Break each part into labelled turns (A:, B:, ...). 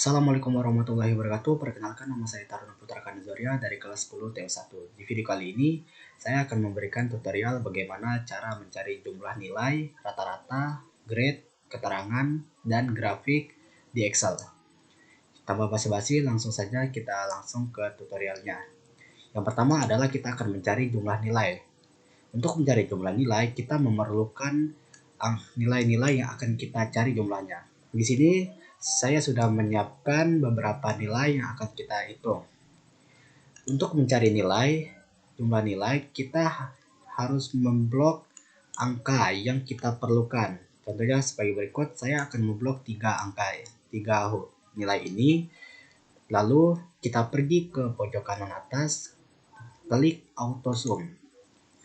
A: Assalamualaikum warahmatullahi wabarakatuh. Perkenalkan, nama saya Taruna Putra Kanazoria dari kelas 10 TU1. Di video kali ini, saya akan memberikan tutorial bagaimana cara mencari jumlah nilai, rata-rata, grade, keterangan, dan grafik di Excel. Tanpa basa-basi, langsung saja kita langsung ke tutorialnya. Yang pertama adalah kita akan mencari jumlah nilai. Untuk mencari jumlah nilai, kita memerlukan nilai-nilai yang akan kita cari jumlahnya. Di sini saya sudah menyiapkan beberapa nilai yang akan kita hitung. Untuk mencari jumlah nilai, kita harus memblok angka yang kita perlukan. Contohnya sebagai berikut, saya akan memblok 3 nilai ini. Lalu kita pergi ke pojok kanan atas, klik auto sum.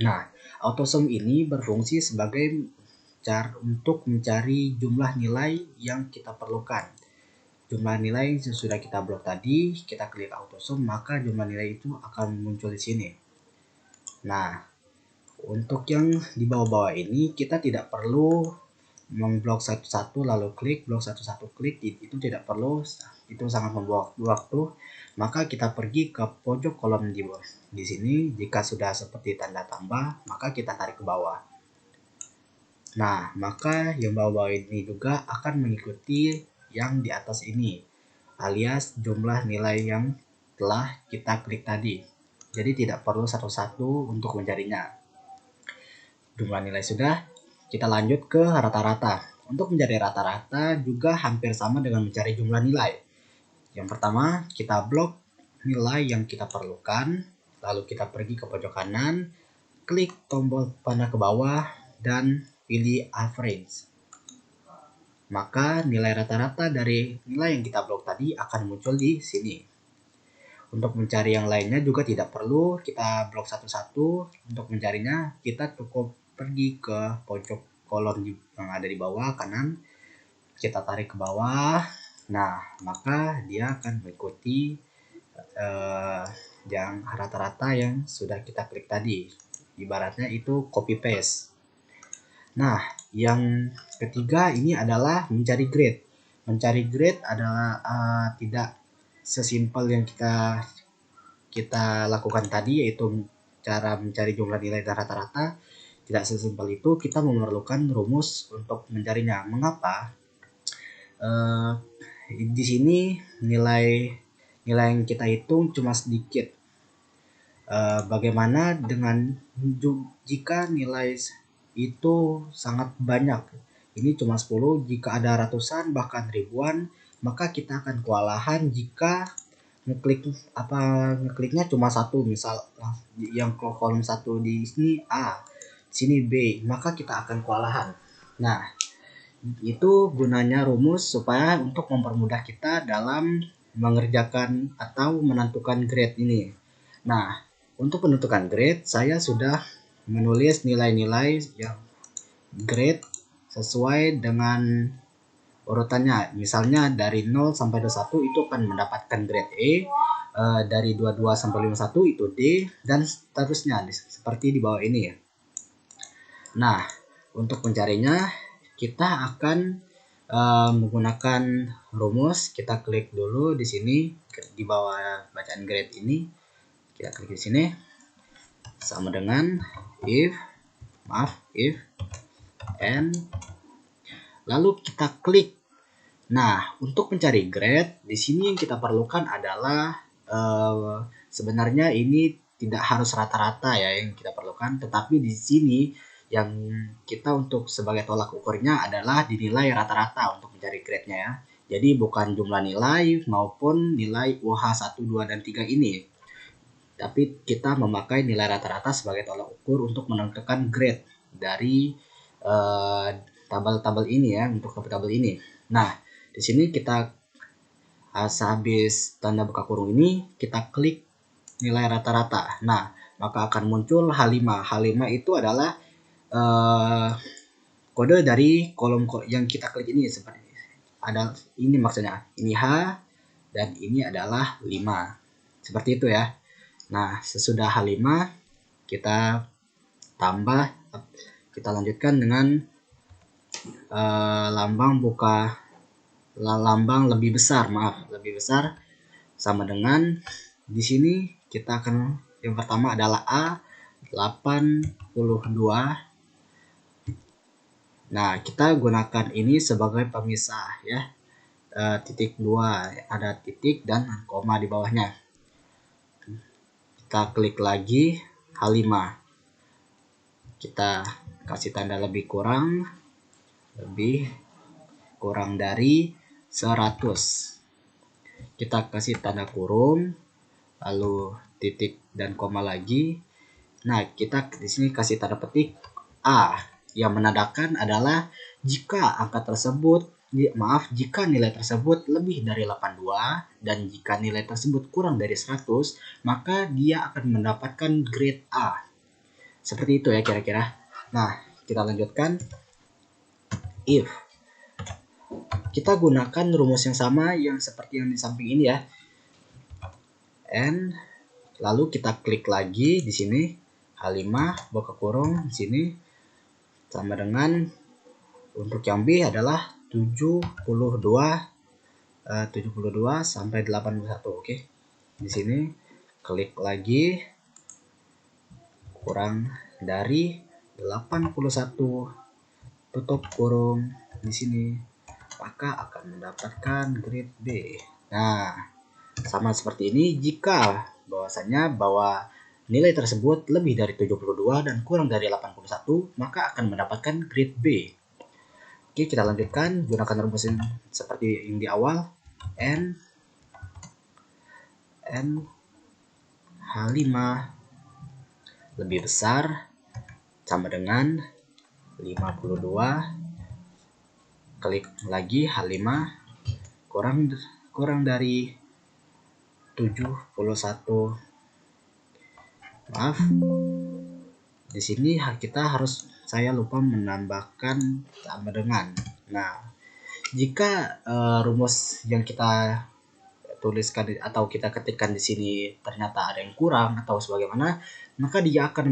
A: Nah, auto sum ini berfungsi sebagai cara untuk mencari jumlah nilai yang kita perlukan. Jumlah nilai yang sudah kita blok tadi, kita klik auto sum, maka jumlah nilai itu akan muncul di sini. Nah, untuk yang di bawah-bawah ini kita tidak perlu memblok satu-satu lalu klik, blok satu-satu klik, itu tidak perlu, itu sangat membuang waktu. Maka kita pergi ke pojok kolom di bawah. Di sini jika sudah seperti tanda tambah, maka kita tarik ke bawah. Nah, maka yang bawah-bawah ini juga akan mengikuti yang di atas ini, alias jumlah nilai yang telah kita klik tadi. Jadi tidak perlu satu-satu untuk mencarinya. Jumlah nilai sudah, kita lanjut ke rata-rata. Untuk mencari rata-rata juga hampir sama dengan mencari jumlah nilai. Yang pertama, kita blok nilai yang kita perlukan, lalu kita pergi ke pojok kanan, klik tombol panah ke bawah, dan pilih average. Maka nilai rata-rata dari nilai yang kita blok tadi akan muncul di sini. Untuk mencari yang lainnya juga tidak perlu kita blok satu-satu. Untuk mencarinya kita cukup pergi ke pojok kolom yang ada di bawah kanan, kita tarik ke bawah. Nah, maka dia akan mengikuti yang rata-rata yang sudah kita klik tadi. Ibaratnya itu copy paste. Nah, yang ketiga ini adalah mencari grade. Mencari grade adalah tidak sesimpel yang kita lakukan tadi, yaitu cara mencari jumlah nilai dan rata-rata. Tidak sesimpel itu, kita memerlukan rumus untuk mencarinya. Mengapa? Di sini nilai yang kita hitung cuma sedikit. Bagaimana dengan jika nilai itu sangat banyak? Ini cuma 10, jika ada ratusan bahkan ribuan, maka kita akan kewalahan jika ngekliknya cuma satu. Misal yang kolom 1 di sini A, di sini B, maka kita akan kewalahan. Nah, itu gunanya rumus supaya untuk mempermudah kita dalam mengerjakan atau menentukan grade ini. Nah, untuk menentukan grade, saya sudah menulis nilai-nilai yang grade sesuai dengan urutannya. Misalnya dari 0 sampai 21 itu akan mendapatkan grade E, dari 22 sampai 51 itu D, dan seterusnya seperti di bawah ini ya. Nah, untuk mencarinya kita akan menggunakan rumus. Kita klik dulu di sini di bawah bacaan grade ini. Kita klik di sini sama dengan if and lalu kita klik. Nah, untuk mencari grade di sini yang kita perlukan adalah sebenarnya ini tidak harus rata-rata ya yang kita perlukan, tetapi di sini yang kita untuk sebagai tolak ukurnya adalah dinilai rata-rata untuk mencari grade-nya ya. Jadi bukan jumlah nilai maupun nilai UH 1, 2, dan 3 ini. Tapi kita memakai nilai rata-rata sebagai tolak ukur untuk menentukan grade dari tabel-tabel ini ya, untuk tabel ini. Nah, di sini kita sehabis tanda buka kurung ini, kita klik nilai rata-rata. Nah, maka akan muncul H5. H5 itu adalah kode dari kolom yang kita klik ini, seperti ada ini, maksudnya ini H dan ini adalah 5. Seperti itu ya. Nah, sesudah H5 kita tambah, kita lanjutkan dengan lambang buka lambang lebih besar, lebih besar sama dengan di sini kita akan yang pertama adalah A 82. Nah, kita gunakan ini sebagai pemisah ya. Titik 2 ada titik dan koma di bawahnya. Kita klik lagi H5. Kita kasih tanda lebih kurang dari 100. Kita kasih tanda kurung, lalu titik dan koma lagi. Nah, kita di sini kasih tanda petik A yang menandakan adalah jika jika nilai tersebut lebih dari 82 dan jika nilai tersebut kurang dari 100, maka dia akan mendapatkan grade A. Seperti itu ya kira-kira. Nah, kita lanjutkan. If kita gunakan rumus yang sama yang seperti yang di samping ini ya. And lalu kita klik lagi di sini H5 buka kurung di sini sama dengan untuk yang B adalah 72 sampai 81. Oke. Di sini klik lagi kurang dari 81 tutup kurung di sini, maka akan mendapatkan grade B. Nah, sama seperti ini jika bahwa nilai tersebut lebih dari 72 dan kurang dari 81, maka akan mendapatkan grade B. Oke, kita lanjutkan gunakan rumus seperti yang di awal. N H5 lebih besar sama dengan 52. Klik lagi H5 kurang dari 71. Maaf, di sini saya lupa menambahkan sama dengan. Nah, jika rumus yang kita tuliskan atau kita ketikkan di sini ternyata ada yang kurang atau sebagaimana, maka dia akan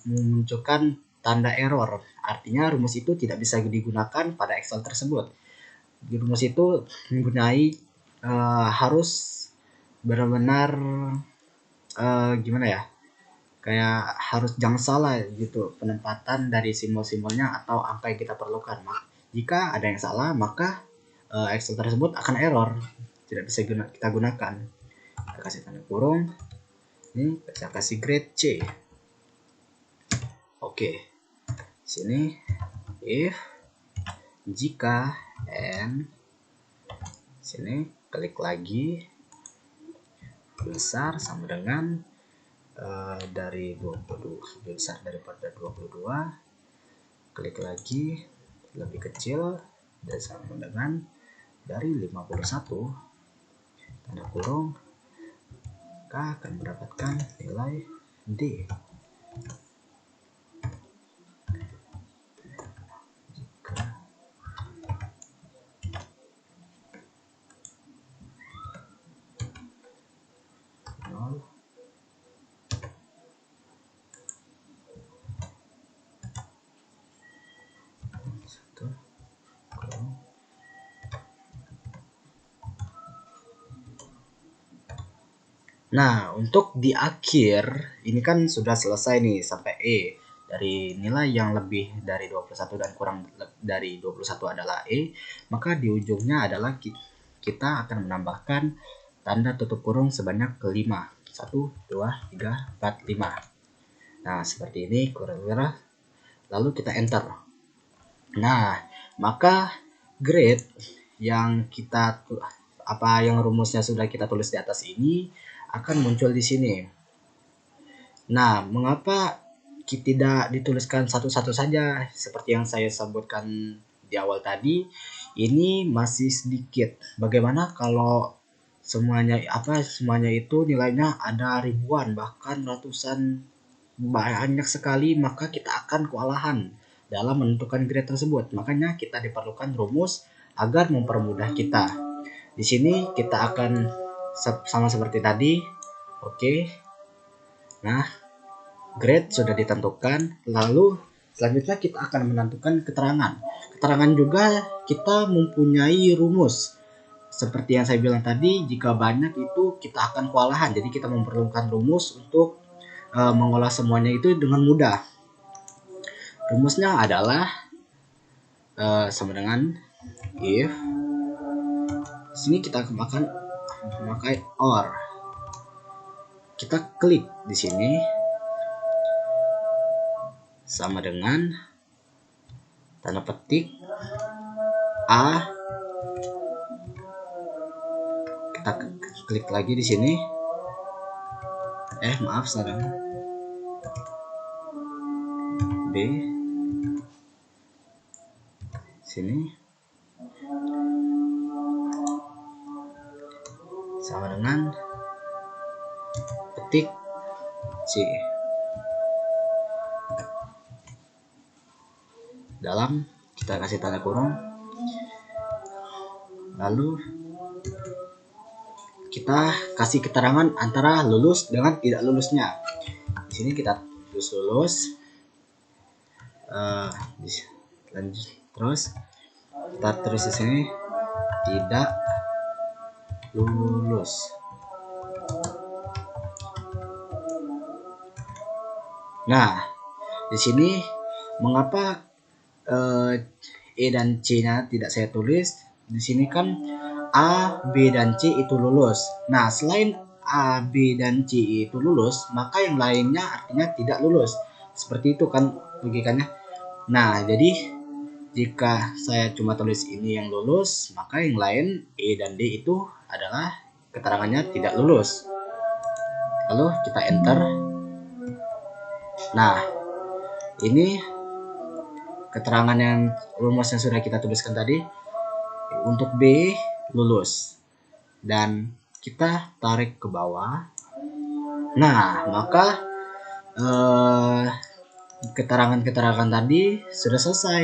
A: memunculkan tanda error. Artinya rumus itu tidak bisa digunakan pada Excel tersebut. Di rumus itu harus benar-benar gimana ya, kayak harus jangan salah gitu penempatan dari simbol-simbolnya atau angka yang kita perlukan. Jika ada yang salah, maka Excel tersebut akan error, tidak bisa kita gunakan. Kita kasih tanda kurung, ini saya kasih grade C. Oke, sini if jika n sini klik lagi besar sama dengan dari 22, lebih besar daripada 22, klik lagi lebih kecil dan sama dengan dari 51, tanda kurung, maka akan mendapatkan nilai D. Nah, untuk di akhir ini kan sudah selesai nih sampai E. Dari nilai yang lebih dari 21 dan kurang dari 21 adalah E, maka di ujungnya adalah kita akan menambahkan tanda tutup kurung sebanyak 5. 1, 2, 3, 4, 5. Nah, seperti ini kira-kira. Lalu kita enter. Nah, maka grade yang rumusnya sudah kita tulis di atas ini akan muncul di sini. Nah, mengapa tidak dituliskan satu-satu saja seperti yang saya sebutkan di awal tadi? Ini masih sedikit. Bagaimana kalau semuanya itu nilainya ada ribuan bahkan ratusan, banyak sekali, maka kita akan kewalahan dalam menentukan grade tersebut. Makanya kita diperlukan rumus agar mempermudah kita. Di sini kita akan sama seperti tadi. Oke. Nah, grade sudah ditentukan. Lalu selanjutnya kita akan menentukan keterangan. Keterangan juga kita mempunyai rumus. seperti yang saya bilang tadi, jika banyak itu kita akan kewalahan. Jadi kita memerlukan rumus untuk mengolah semuanya itu dengan mudah. Rumusnya adalah sama dengan if. Di sini kita akan memakai or. Kita klik di sini sama dengan tanda petik A. Kita klik lagi di sini. Maaf, salah. B. Sini sama dengan petik C. Dalam kita kasih tanda kurung, lalu kita kasih keterangan antara lulus dengan tidak lulusnya. Di sini kita tulis lulus, lanjut terus kita tulis di sini tidak lulus. Nah, di sini mengapa E dan C-nya tidak saya tulis? Di sini kan A, B, dan C itu lulus. Nah, selain A, B, dan C itu lulus, maka yang lainnya artinya tidak lulus. Seperti itu kan logikanya. Nah, jadi jika saya cuma tulis ini yang lulus, maka yang lain E dan D itu adalah keterangannya tidak lulus. Lalu kita enter. Nah, ini keterangan yang rumus yang sudah kita tuliskan tadi. Untuk B lulus, dan kita tarik ke bawah. Nah, maka keterangan-keterangan tadi sudah selesai.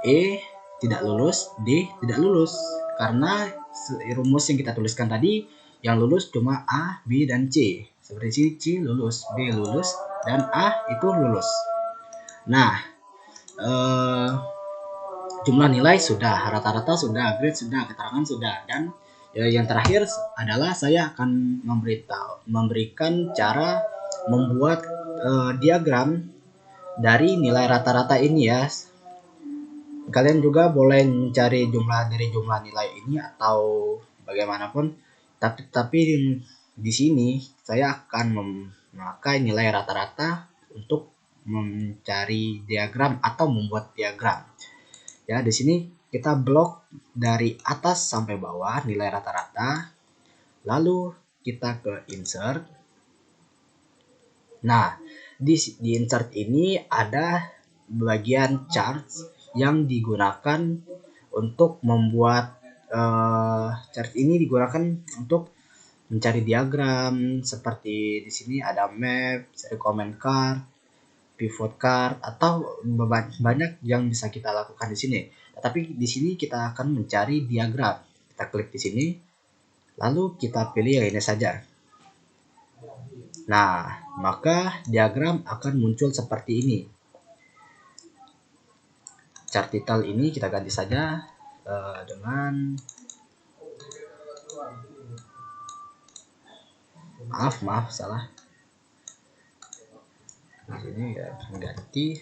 A: E tidak lulus, D tidak lulus, karena rumus yang kita tuliskan tadi yang lulus cuma A, B, dan C. Seperti C lulus, B lulus, dan A itu lulus. Nah, jumlah nilai sudah, rata-rata sudah, grade sudah, keterangan sudah, dan yang terakhir adalah saya akan memberikan cara membuat diagram dari nilai rata-rata ini ya. Kalian juga boleh mencari jumlah dari jumlah nilai ini atau bagaimanapun, tapi di sini saya akan memakai nilai rata-rata untuk mencari diagram atau membuat diagram. Ya, di sini kita blok dari atas sampai bawah nilai rata-rata. Lalu kita ke insert. Nah, di insert ini ada bagian chart yang digunakan untuk membuat chart ini digunakan untuk mencari diagram. Seperti di sini ada map, recommend card, pivot card, atau banyak yang bisa kita lakukan di sini. Tapi di sini kita akan mencari diagram. Kita klik di sini, lalu kita pilih yang ini saja. Nah, maka diagram akan muncul seperti ini. Chart title ini kita ganti saja dengan maaf salah. Di sini ya ganti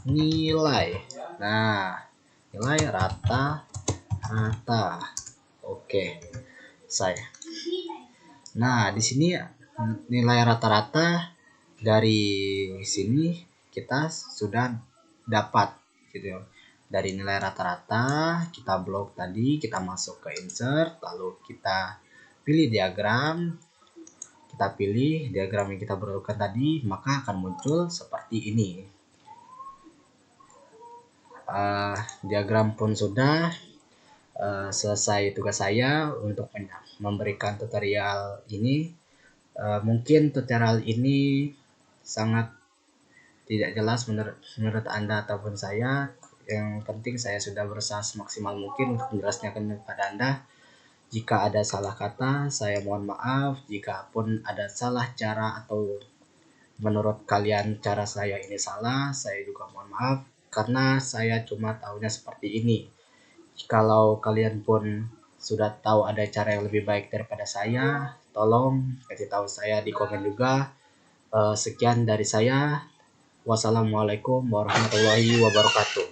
A: nilai. Nah, nilai rata-rata. Oke, saya. Nah, di sini nilai rata-rata dari sini kita sudah dapat gitu ya. Dari nilai rata-rata kita blok tadi, kita masuk ke insert, lalu kita pilih diagram. Kita pilih diagram yang kita perlukan tadi, maka akan muncul seperti ini. Diagram pun sudah. Selesai tugas saya untuk memberikan tutorial ini. Mungkin tutorial ini sangat tidak jelas menurut Anda ataupun saya. Yang penting saya sudah berusaha semaksimal mungkin untuk menjelaskan kepada Anda. Jika ada salah kata, saya mohon maaf. Jika pun ada salah cara atau menurut kalian cara saya ini salah, saya juga mohon maaf. Karena saya cuma tahunya seperti ini. Kalau kalian pun sudah tahu ada cara yang lebih baik daripada saya, tolong kasih tahu saya di komen juga. Sekian dari saya. Wassalamualaikum warahmatullahi wabarakatuh.